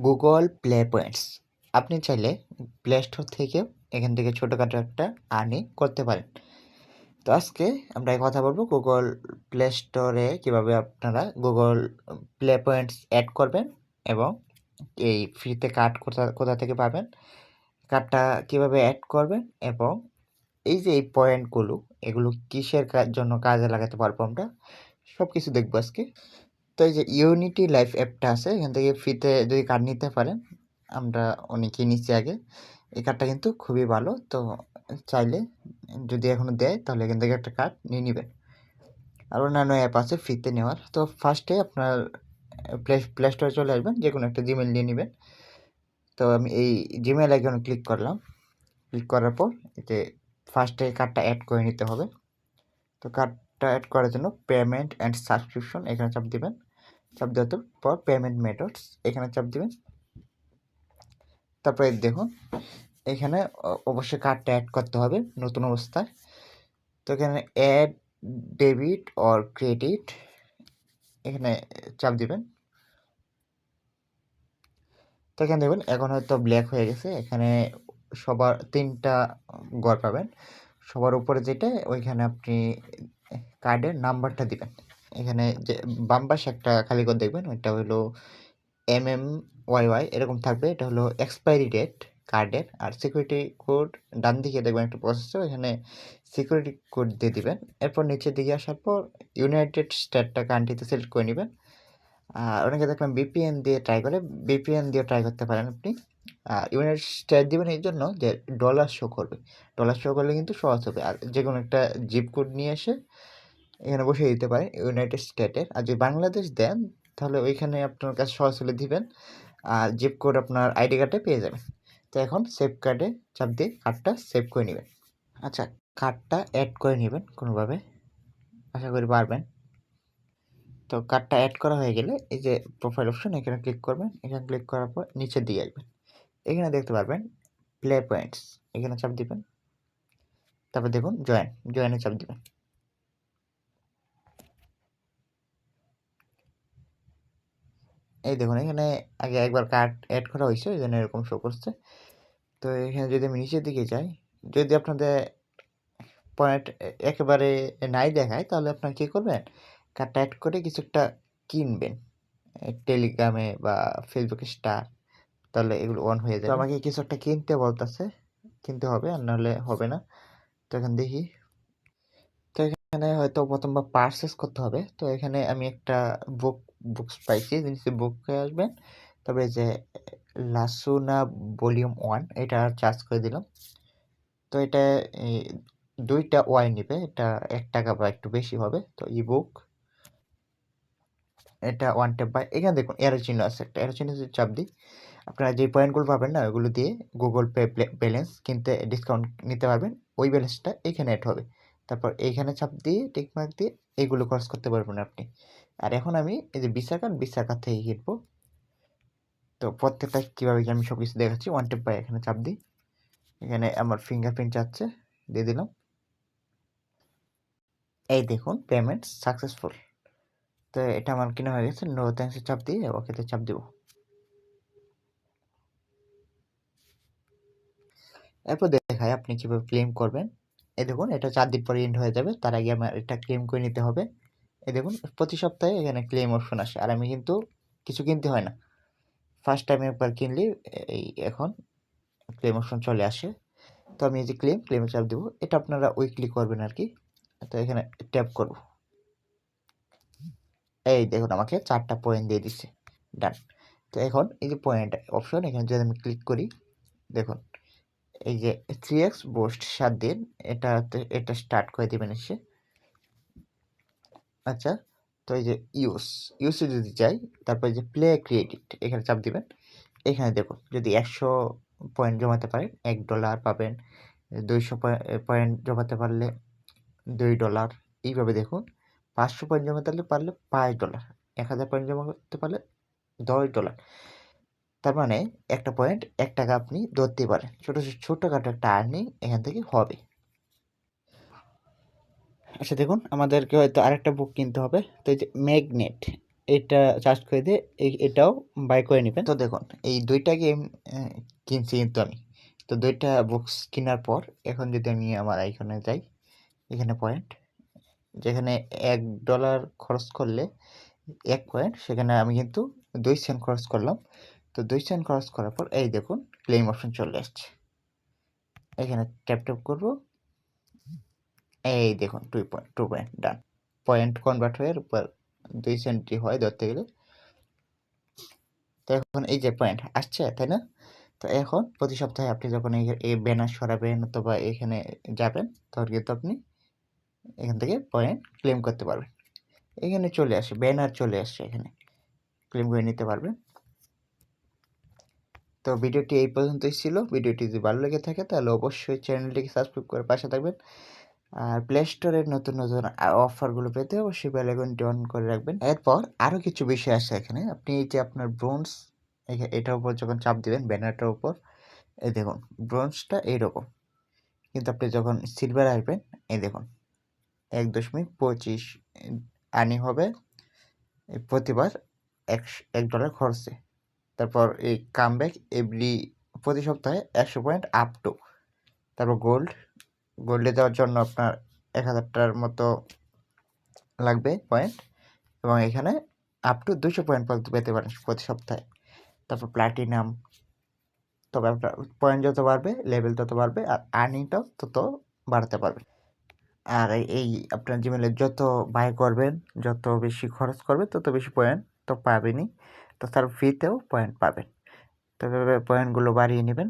Google play points. আপনি চাইলে play store থেকেও এখান থেকে ছোটোখাটো একটা আর্নিং করতে পারেন। তো আজকে আমরা কথা বলবো গুগল প্লে স্টোরে কীভাবে আপনারা গুগল প্লে পয়েন্টস অ্যাড করবেন এবং এই ফ্রিতে কার্ড কোথা কোথা থেকে পাবেন, কার্ডটা কীভাবে অ্যাড করবেন এবং এই যে এই পয়েন্টগুলো এগুলো কিসের জন্য কাজে লাগাতে পারবো আমরা সব কিছু দেখবো আজকে। তো এই যে ইউনিটি লাইফ অ্যাপটা আছে, এখান থেকে ফ্রিতে যদি কার্ড নিতে পারেন, আমরা অনেকেই নিচ্ছি আগে। এই কার্ডটা কিন্তু খুবই ভালো, তো চাইলে যদি এখনও দেয় তাহলে এখান থেকে একটা কার্ড নিয়ে নেবেন। আর অন্যান্য অ্যাপ আছে ফ্রিতে নেওয়ার। তো ফার্স্টে আপনার প্লে স্টোরে চলে আসবেন, যে কোনো একটা জিমেল নিয়ে নেবেন। তো আমি এই জিমেল আইকনে ক্লিক করলাম। ক্লিক করার পর এতে ফার্স্টে কার্ডটা অ্যাড করে নিতে হবে। তো কার্ডটা অ্যাড করার জন্য পেমেন্ট অ্যান্ড সাবস্ক্রিপশন এখানে চাপ দিবেন। চাপ দেওয়ার পর পেমেন্ট মেথডস এখানে চাপ দিবেন। তারপরে দেখুন এখানে অবশ্যই কার্ডটা অ্যাড করতে হবে নতুন অবস্থায়। তো এখানে অ্যাড ডেবিট অর ক্রেডিট এখানে চাপ দিবেন। তো এখানে দেখুন এখন হয়তো ব্ল্যাক হয়ে গেছে। এখানে সবার 3টা ঘর পাবেন। সবার উপরে যেটা ওইখানে আপনি কার্ডের নাম্বারটা দিবেন। এখানে যে বাম পাশে একটা খালি ঘর দেখবেন, ওইটা হলো MMYY এরকম থাকবে। এটা হলো এক্সপায়ারি ডেট কার্ডের। আর সিকিউরিটি কোড ডান দিকে দেখবেন একটা প্রসেসর, এখানে সিকিউরিটি কোড দিয়ে দিবেন। এরপর নিচের দিকে আসার পর ইউনাইটেড স্টেটটা কান্ট্রিতে সিলেক্ট করে নেবেন। আর অনেকে দেখলাম VPN দিয়ে ট্রাই করে, VPN দিয়ে ট্রাই করতে পারেন আপনি। ইউনাইটেড স্টেট দিবেন এই জন্য যে ডলার শো করবে, ডলার শো করলে কিন্তু সহজ হবে। আর যে কোনো একটা জিপ কোড নিয়ে এসে এখানে বসিয়ে দিতে পারেন ইউনাইটেড স্টেটের। আর যদি বাংলাদেশ দেন তাহলে ওইখানে আপনার কাছে সহজ হলে দিবেন, আর জিপ কোড আপনার আইডি কার্ডে পেয়ে যাবেন। তো এখন সেভ কার্ডে চাপ দিয়ে কার্ডটা সেভ করে নেবেন। আচ্ছা, কার্ডটা অ্যাড করে নেবেন কোনোভাবে, আশা করি পারবেন। তো কার্ডটা অ্যাড করা হয়ে গেলে এই যে প্রোফাইল অপশন এখানে ক্লিক করবেন। এখানে ক্লিক করার পর নিচের দিকে আসবেন, এখানে দেখতে পারবেন প্লে পয়েন্টস, এখানে চাপ দিবেন। তারপর দেখুন জয়েনে চাপ দিবেন। এই দেখুন এখানে আগে একবার কার্ড অ্যাড করা হয়েছে, এই জন্য এরকম শো করছে। তো এখানে যদি আমি নিচের দিকে যাই, যদি আপনাদের পয়েন্ট একেবারে নাই দেখায় তাহলে আপনারা কী করবেন, কার্ডটা অ্যাড করে কিছু একটা কিনবেন টেলিগ্রামে বা ফেসবুকে স্টার, তাহলে এগুলো অন হয়ে যাবে। তো আমাকে কিছু একটা কিনতে বলতেছে, কিনতে হবে আর নাহলে হবে না। তো এখন দেখি, তো এখানে হয়তো প্রথমবার পারচেস করতে হবে। তো এখানে আমি একটা বুকস পাইছি, জিনিসটি বুকে আসবেন। তবে যে লাসুনা ভলিউম 1 এটা চার্জ করে দিলাম। তো এটা 2টা ওয়াই নেবে, এটা ৳1 বা একটু বেশি হবে। তো ইবুক এটা 1 টেপ বাই, এখানে দেখুন এরো চিহ্ন আছে, একটা এরো চিহ্ন যদি চাপ দিই আপনারা যে পয়েন্টগুলো পাবেন না ওগুলো দিয়ে গুগল পে ব্যালেন্স কিনতে ডিসকাউন্ট নিতে পারবেন। ওই ব্যালেন্সটা এখানে অ্যাড হবে। তারপর এইখানে চাপ দিয়ে টিকমার্ক দিয়ে এইগুলো খরচ করতে পারবেন আপনি। আর এখন আমি এই যে ভিসা কার্ড থেকে কিনবো। তো প্রত্যেকটা কীভাবে কি আমি সব কিছু দেখাচ্ছি। 1 টেপ বাই এখানে চাপ দিই, এখানে আমার ফিঙ্গারপ্রিন্ট চাচ্ছে, দিয়ে দিলাম। এই দেখুন পেমেন্ট সাকসেসফুল। তো এটা আমার কিনা হয়ে গেছে। নো থ্যাঙ্কসে চাপ দিয়ে ওকেতে চাপ দেবো। এরপর দেখায় আপনি কীভাবে ক্লেম করবেন। এই দেখুন এটা 4 দিন পরে এন্ড হয়ে যাবে, তার আগে আমার এটা ক্লেম করে নিতে হবে। এই দেখুন প্রতি সপ্তাহে এখানে ক্লেম অপশন আসে, আর আমি কিন্তু কিছু কিনতে হয় না। ফার্স্ট টাইম একবার কিনলে এই এখন ক্লেম অপশন চলে আসে। তো আমি এই যে ক্লেমে চাপ দেবো, এটা আপনারা উইকলি করবেন আর কি। তো এখানে ট্যাপ করব, এই দেখুন আমাকে 4টা পয়েন্ট দিয়ে দিচ্ছে, ডান। তো এখন এই যে পয়েন্ট অপশন এখানে যদি আমি ক্লিক করি, দেখুন এই যে 3x বুস্ট 7 দিন, এটা স্টার্ট করে দেবেন এসে। আচ্ছা, তো এই যে ইউসে যদি যাই, তারপর যে প্লে ক্রেডিট এখানে চাপ দিবেন। এখানে দেখুন যদি 100 পয়েন্ট জমাতে পারেন $1 পাবেন, 200 পয়েন্ট জমাতে পারলে $2, এইভাবে দেখুন 500 পয়েন্ট জমাতে পারলে $5, 1000 পয়েন্ট জমা করতে পারলে $10। তার মানে একটা পয়েন্ট $1 আপনি ধরতে পারেন। ছোটোখাটো একটা আর্নিং এখান থেকে হবে। আচ্ছা দেখুন আমাদেরকে হয়তো আরেকটা বুক কিনতে হবে। তো এই যে ম্যাগনেট, এটা চার্জ করে দিয়ে এটাও বাই করে নেবেন। তো দেখুন এই 2টা গেম কিনছি কিন্তু আমি। তো 2টা বুকস কেনার পর এখন যদি আমি আমার আইকনে যাই, এখানে পয়েন্ট, যেখানে $1 খরচ করলে 1 পয়েন্ট, সেখানে আমি কিন্তু 2 সেন্ট খরচ করলাম। তো 2 সেন্ট খরচ করার পর এই দেখুন ক্লেম অপশন চলে আসছে। এখানে ট্যাপ করব, এই দেখুন 2 পয়েন্ট ডান। পয়েন্ট কনভার্ট হয়ে উপর 2 সেন্টই হয় ধরতে গেলে। তো এখন এই যে পয়েন্ট আসছে, তাই না? তো এখন প্রতি সপ্তাহে আপনি যখন এই ব্যানার সরাবেন অথবা এখানে যাবেন, তখন কিন্তু আপনি এখান থেকে পয়েন্ট ক্লেম করতে পারবেন। এখানে চলে আসে, ব্যানার চলে আসছে, এখানে ক্লেম করে নিতে পারবেন। তো ভিডিওটি এই পর্যন্তই ছিল। ভিডিওটি যদি ভালো লেগে থাকে তাহলে অবশ্যই চ্যানেলটিকে সাবস্ক্রাইব করে পাশে থাকবেন। আর প্লে স্টোরের নতুন নতুন অফারগুলো পেতে অবশ্যই বেল আইকনটি অন করে রাখবেন। এরপর আরও কিছু বিষয় আছে এখানে। আপনি এই যে আপনার ব্রোঞ্জ, এটার উপর যখন চাপ দিবেন ব্যানারটার উপর, এই দেখুন ব্রোঞ্জটা এইরকম, কিন্তু আপনি যখন সিলভার আসবেন, এই দেখুন 1.25 আর্নিং হবে প্রতিবার $1 খরচে। তারপর এই কামব্যাক এভরি প্রতি সপ্তাহে 100 পয়েন্ট আপ টু। তারপর গোল্ডে যাওয়ার জন্য আপনার 1000টার মতো লাগবে পয়েন্ট, এবং এখানে আপ টু 200 পয়েন্ট পর্যন্ত পেতে পারেন প্রতি সপ্তাহে। তারপর প্ল্যাটিনাম, তবে আপনার পয়েন্ট যত বাড়বে লেভেল তত বাড়বে, আর আর্নিংটাও তত বাড়াতে পারবে। আর এই আপনার জিমেলে যত বাই করবেন, যত বেশি খরচ করবেন, তত বেশি পয়েন্ট তো পাবেনই। তো তার ফ্রিতেও পয়েন্ট পাবেন। তবে পয়েন্টগুলো বাড়িয়ে নেবেন।